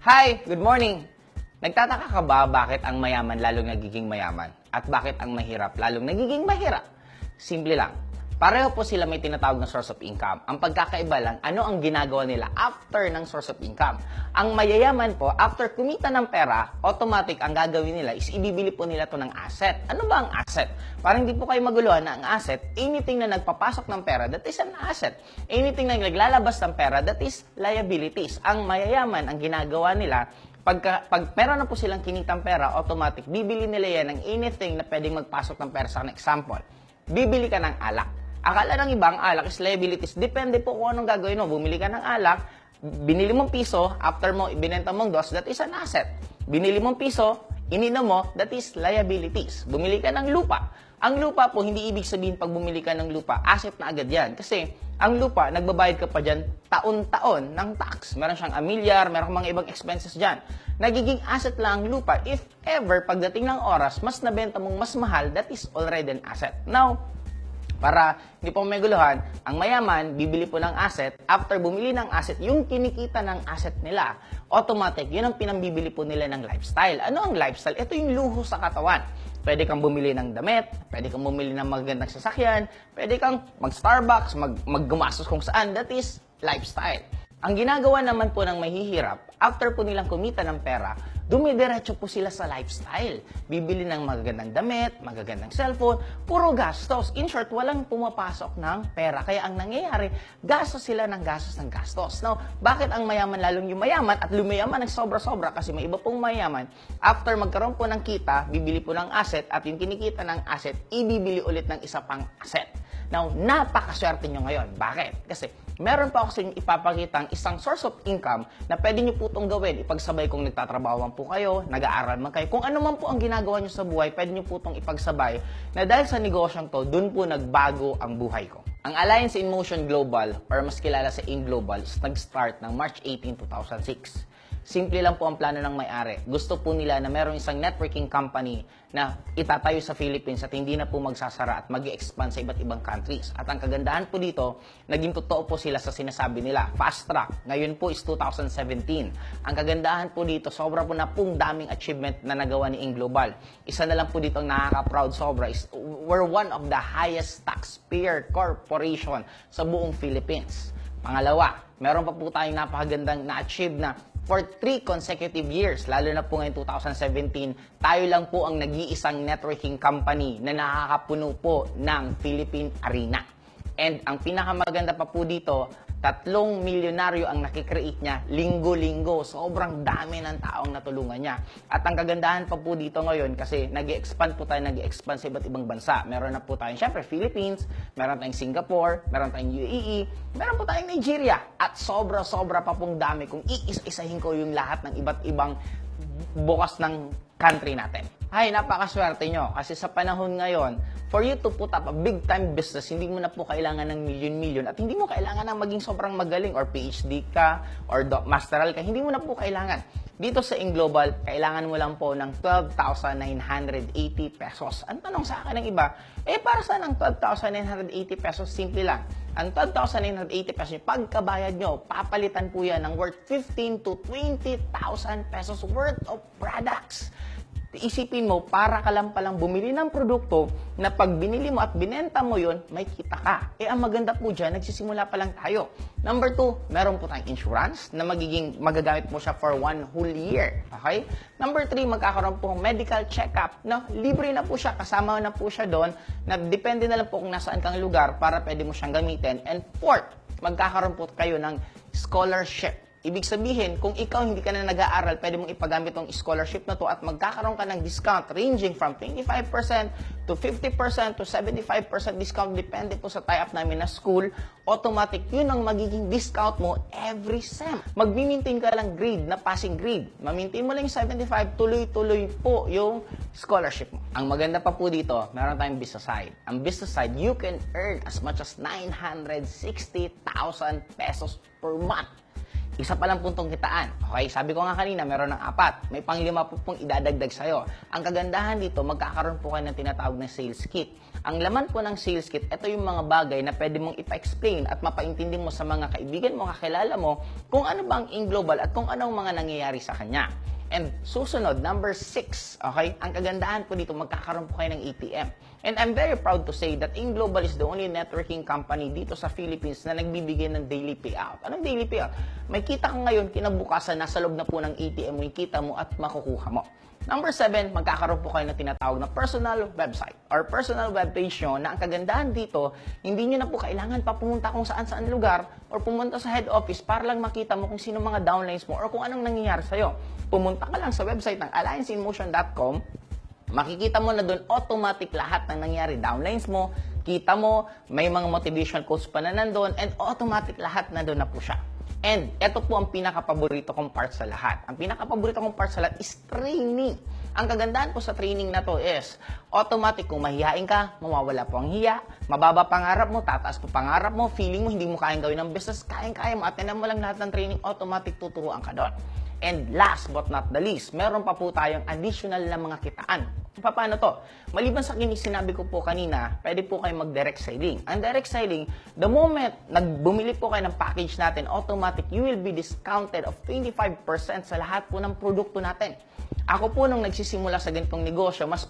Hi! Good morning! Nagtataka ka ba bakit ang mayaman lalong nagiging mayaman? At bakit ang mahirap lalong nagiging mahirap? Simple lang. Pareho po sila may tinatawag na source of income. Ang pagkakaiba lang, ano ang ginagawa nila after ng source of income. Ang mayayaman po, after kumita ng pera, automatic ang gagawin nila is ibibili po nila to ng asset. Ano ba ang asset? Parang hindi po kayo maguluhan na ang asset, anything na nagpapasok ng pera, that is an asset. Anything na naglalabas ng pera, that is liabilities. Ang mayayaman, ang ginagawa nila, pag meron na po silang kinitang pera, automatic, bibili nila yan ng anything na pwedeng magpasok ng pera. Sa example, bibili ka ng alak. Akala ng ibang alak is liabilities. Depende po kung anong gagawin mo. Bumili ka ng alak, binili mong piso, after mo ibinenta mong dos, that is an asset. Binili mong piso, ininom mo, that is liabilities. Bumili ka ng lupa. Ang lupa po, hindi ibig sabihin pag bumili ka ng lupa, asset na agad yan. Kasi ang lupa, nagbabayad ka pa dyan taon-taon ng tax. Meron siyang amilyar, meron mga ibang expenses dyan. Nagiging asset lang ang lupa if ever pagdating ng oras, mas nabenta mong mas mahal, that is already an asset. Now, para hindi po meguluhan, ang mayaman, bibili po ng asset. After bumili ng asset, yung kinikita ng asset nila, automatic, yun ang pinambibili po nila ng lifestyle. Ano ang lifestyle? Ito yung luho sa katawan. Pwede kang bumili ng damit, pwede kang bumili ng magandang sasakyan, pwede kang mag-Starbucks, maggumastos kung saan. That is lifestyle. Ang ginagawa naman po ng mahihirap, after po nilang kumita ng pera, dumidiretso po sila sa lifestyle. Bibili ng magagandang damit, magagandang cellphone, puro gastos. In short, walang pumapasok ng pera. Kaya ang nangyayari, gastos sila ng gastos ng gastos. Now, bakit ang mayaman lalong yumayaman at lumayaman ng sobra-sobra? Kasi may iba pong mayaman, after magkaroon po ng kita, bibili po ng asset at yung kinikita ng asset, ibibili ulit ng isa pang asset. Now, napakaswerte nyo ngayon. Bakit? Kasi meron pa ako sa inyo ipapakitang isang source of income na pwede nyo po itong gawin. Ipagsabay kung nagtatrabaho po kayo, nag-aaral man kayo. Kung ano man po ang ginagawa nyo sa buhay, pwede nyo po itong ipagsabay na dahil sa negosyong to, dun po nagbago ang buhay ko. Ang Alliance in Motion Global, or mas kilala sa AIM Global, is nag-start ng March 18, 2006. Simple lang po ang plano ng may-ari. Gusto po nila na meron isang networking company na itatayo sa Philippines at hindi na po magsasara at mag-expand sa iba't ibang countries. At ang kagandahan po dito, naging totoo po sila sa sinasabi nila. Fast track. Ngayon po is 2017. Ang kagandahan po dito, sobra po na pong daming achievement na nagawa ni AIM Global. Isa na lang po dito ang nakaka-proud sobra is we're one of the highest taxpayer corporation sa buong Philippines. Pangalawa, meron pa po tayong napakagandang na-achieve na for 3 consecutive years, lalo na po ngayon 2017, tayo lang po ang nag-iisang networking company na nakakapuno po ng Philippine Arena. And ang pinakamaganda pa po dito, 3 milyonaryo ang nakikreate niya linggo-linggo. Sobrang dami ng taong natulungan niya. At ang kagandahan pa po dito ngayon kasi nag-expand po tayo, nag-expand sa iba't ibang bansa. Meron na po tayong syempre Philippines, meron tayong Singapore, meron tayong UAE, meron po tayong Nigeria. At sobra-sobra pa pong dami kung iisa-isahin ko yung lahat ng iba't ibang bukas ng country natin. Ay, napakaswerte nyo kasi sa panahon ngayon, for you to put up a big-time business, hindi mo na po kailangan ng million-million at hindi mo kailangan ng maging sobrang magaling or PhD ka or masteral ka, hindi mo na po kailangan. Dito sa AIM Global, kailangan mo lang po ng 12,980 pesos. Ang tanong sa akin ng iba, para saan ang 12,980 pesos? Simple lang. Ang 12,980 pesos, pagkabayad nyo, papalitan po yan ng worth 15 to 20,000 pesos worth of products. Isipin mo, para ka lang palang bumili ng produkto na pag binili mo at binenta mo yon, may kita ka. Ang maganda po dyan, nagsisimula pa lang tayo. Number 2, meron po tayong insurance na magagamit mo siya for 1 whole year. Okay? Number 3, magkakaroon po medical check-up na libre na po siya, kasama na po siya doon, na depende na lang po kung nasaan kang lugar para pwede mo siyang gamitin. And 4, magkakaroon po kayo ng scholarship. Ibig sabihin, kung ikaw hindi ka na nag-aaral, pwede mong ipagamit tong scholarship na to at magkakaroon ka ng discount ranging from 25% to 50% to 75% discount. Depende po sa tie-up namin na school. Automatic, yun ang magiging discount mo every sem. Mag-maintain ka lang grade na passing grade. Ma-maintain mo lang yung 75, tuloy-tuloy po yung scholarship mo. Ang maganda pa po dito, meron tayong business side. Ang business side, you can earn as much as 960,000 pesos per month. Isa pa lang pong kitaan. Okay, sabi ko nga kanina, meron ng 4. May pang-5 po pong idadagdag sa'yo. Ang kagandahan dito, magkakaroon po kayo ng tinatawag na sales kit. Ang laman po ng sales kit, ito yung mga bagay na pwede mong ipa-explain at mapaintindi mo sa mga kaibigan mo, kakilala mo, kung ano ba ang InGlobal at kung anong mga nangyayari sa kanya. And susunod, number 6, okay? Ang kagandahan po dito, magkakaroon po kayo ng ATM. And I'm very proud to say that InGlobal is the only networking company dito sa Philippines na nagbibigay ng daily payout. Anong daily payout? May kita ka ngayon, kinabukasan, nasa loob na po ng ATM mo, yung kita mo at makukuha mo. Number 7, magkakaroon po kayo ng tinatawag na personal website or personal webpage nyo na ang kagandahan dito, hindi nyo na po kailangan pa pumunta kung saan-saan lugar or pumunta sa head office para lang makita mo kung sino mga downlines mo or kung anong nangyayari sa'yo. Pumunta ka lang sa website ng allianceinmotion.com, makikita mo na doon automatic lahat ng nangyari. Downlines mo, kita mo, may mga motivation quotes pa na nandun, and automatic lahat na doon na po siya. And ito po ang pinaka-paborito kong part sa lahat. Ang pinaka-paborito kong part sa lahat is training. Ang kagandahan po sa training na to is automatic kung mahihain ka, mawawala po ang hiya, mababa pangarap mo, tataas po pangarap mo, feeling mo hindi mo kayang gawin ng business, kayang-kaya mo, attenan mo lang lahat ng training, automatic tuturuan ka doon. And last but not the least, meron pa po tayong additional na mga kitaan. Paano to? Maliban sa sinabi ko po kanina, pwede po kayo mag-direct selling. Ang direct selling, the moment bumili po kayo ng package natin, automatic, you will be discounted of 25% sa lahat po ng produkto natin. Ako po nung nagsisimula sa ganitong negosyo, mas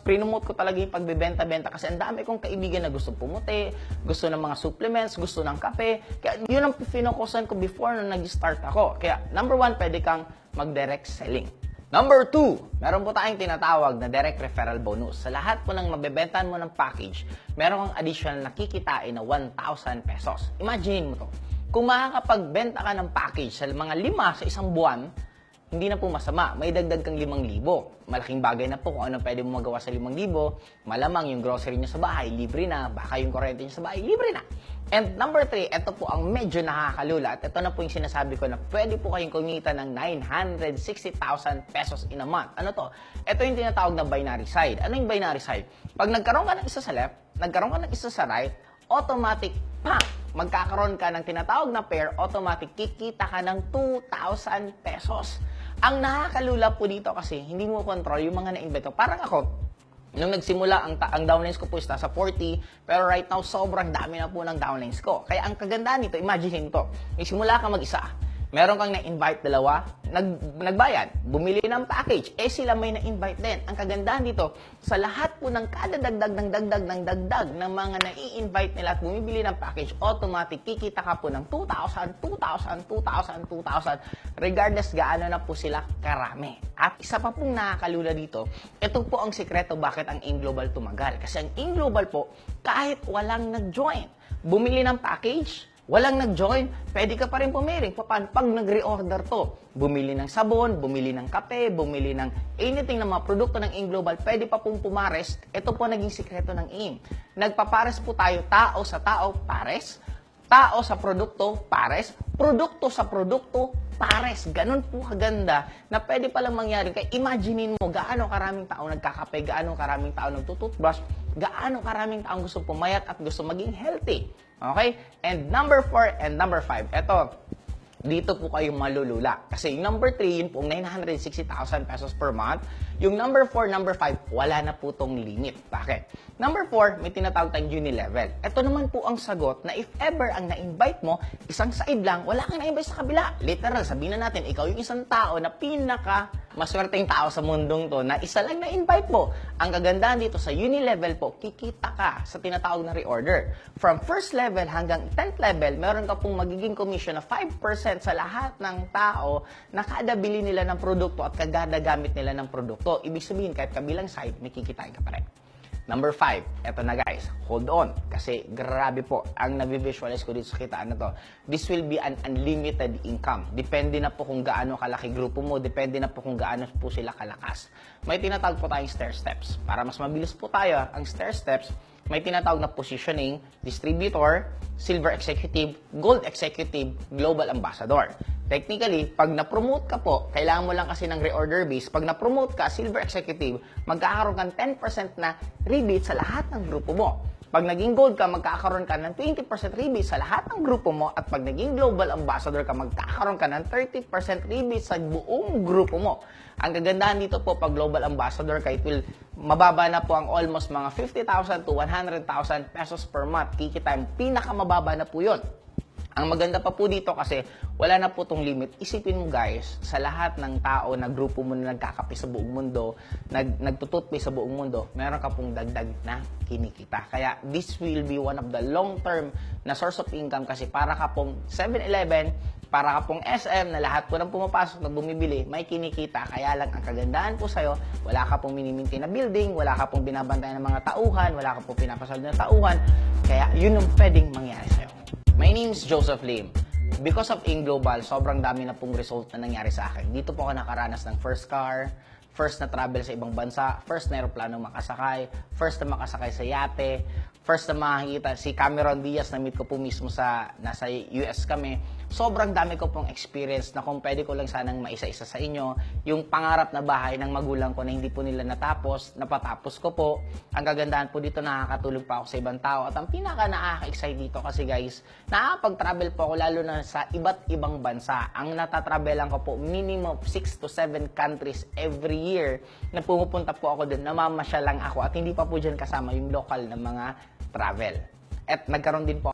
prinomote ko talaga yung pagbebenta-benta kasi ang dami kong kaibigan na gusto pumuti, gusto ng mga supplements, gusto ng kape. Kaya yun ang finokusan ko before nung nag-start ako. Kaya number 1, pwede kang mag-direct selling. Number 2, meron po tayong tinatawag na direct referral bonus. Sa lahat po ng mabebentahan mo ng package, meron kang additional na kikitain na 1,000 pesos. Imagine mo to. Kung makakapagbenta ka ng package sa mga 5 sa isang buwan, hindi na po masama. May dagdag kang 5,000. Malaking bagay na po kung ano pwede mo magawa sa 5,000. Malamang yung grocery niyo sa bahay, libre na. Baka yung kuryente niyo sa bahay, libre na. And number 3, ito po ang medyo nakakalula. At ito na po yung sinasabi ko na pwede po kayong kumita ng 960,000 pesos in a month. Ano to? Ito yung tinatawag na binary side. Ano yung binary side? Pag nagkaroon ka ng isa sa left, nagkaroon ka ng isa sa right, automatic, magkakaroon ka ng tinatawag na pair, automatic, kikita ka ng 2,000 pesos. Ang nakakalula po dito kasi, hindi mo control yung mga na-invento. Parang ako, nung nagsimula, ang downlines ko po is nasa 40, pero right now, sobrang dami na po ng downlines ko. Kaya ang kagandahan nito, imagine to, simula ka mag-isa, meron kang na-invite 2, nagbayad, bumili ng package, sila may na-invite din. Ang kagandahan dito, sa lahat po ng kada dagdag ng mga na-i-invite nila at bumibili ng package, automatic, kikita ka po ng 2,000, regardless gaano na po sila karami. At isa pa pong nakakalula dito, ito po ang sikreto bakit ang InGlobal tumagal. Kasi ang InGlobal po, kahit walang nag-join, bumili ng package, walang nag-join, pwede ka pa rin pumiring. Paano? Pag nag-reorder to, bumili ng sabon, bumili ng kape, bumili ng anything na mga produkto ng InGlobal, pwede pa pong pumares. Ito po naging sikreto ng IN. Nagpapares po tayo, tao sa tao, pares. Tao sa produkto, pares. Produkto sa produkto, pares. Ganun po kaganda na pwede palang mangyari. Kaya imaginein mo, gaano karaming tao nagkakape, gaano karaming tao nagtututbrush, gaano karaming tao gusto pumayat at gusto maging healthy. Okay? And number 4 and number 5, eto, dito po kayo malulula. Kasi yung number 3, yun po 960,000 pesos per month. Yung number 4, number 5, wala na po tong limit. Bakit? Number 4, may tinatawag tayong uni-level. Ito naman po ang sagot na if ever ang na-invite mo, isang side lang, wala kang na-invite sa kabila. Literal, sabihin na natin, ikaw yung isang tao na pinaka maswerteng tao sa mundong to na isa lang na-invite mo. Ang kagandahan dito sa uni-level po, kikita ka sa tinatawag na reorder. From first level hanggang 10th level, meron ka pong magiging commission na 5% sa lahat ng tao na kada bili nila ng produkto at kada gamit nila ng produkto. Ibig sabihin, kahit kabilang side, may kikitain ka pa rin. Number 5, eto na guys, hold on. Kasi grabe po, ang nabivisualize ko dito sa kitaan na to, this will be an unlimited income. Depende na po kung gaano kalaki grupo mo, depende na po kung gaano po sila kalakas. May tinatawag po tayong stair steps. Para mas mabilis po tayo, ang stair steps, may tinatawag na positioning, distributor, silver executive, gold executive, global ambassador. Technically, pag na-promote ka po, kailangan mo lang kasi ng reorder base. Pag na-promote ka, silver executive, magkakaroon kang 10% na rebate sa lahat ng grupo mo. Pag naging gold ka, magkakaroon ka ng 20% rebate sa lahat ng grupo mo. At pag naging global ambassador ka, magkakaroon ka ng 30% rebate sa buong grupo mo. Ang kagandahan dito po, pag global ambassador ka, it will mababa na po ang almost mga 50,000 to 100,000 pesos per month. Kikita yung pinakamababa na po yun. Ang maganda pa po dito kasi wala na po tong limit. Isipin mo guys, sa lahat ng tao na grupo mo na nagkakape sa buong mundo, nagtututpe sa buong mundo, meron ka pong dagdag na kinikita. Kaya this will be one of the long-term na source of income kasi para ka pong 7-Eleven, para ka pong SM na lahat po nang pumapasok na bumibili, may kinikita. Kaya lang ang kagandahan po sa'yo, wala ka pong minimintin na building, wala ka pong binabantayan ng mga tauhan, wala ka pong pinapasal na tauhan. Kaya yun ang pwedeng mangyari sa'yo. My name is Joseph Lim. Because of Ing Global, sobrang dami na pong result na nangyari sa akin. Dito po ako nakaranas ng first car, first na travel sa ibang bansa, first na aeroplano makasakay, first na makasakay sa yate, first na makakita si Cameron Diaz na meet ko po mismo nasa US kami. Sobrang dami ko pong experience na kung pwede ko lang sanang maisa-isa sa inyo, yung pangarap na bahay ng magulang ko na hindi po nila napatapos ko po. Ang kagandahan po dito, nakakatulong pa ako sa ibang tao. At ang pinaka nakaka-excite dito kasi guys, nakakapag-travel po ako lalo na sa iba't ibang bansa. Ang natatravelan ko po, minimum 6 to 7 countries every year na pumupunta po ako doon, namamasyal lang ako at hindi pa po dyan kasama yung local na mga travel. At nagkaroon din po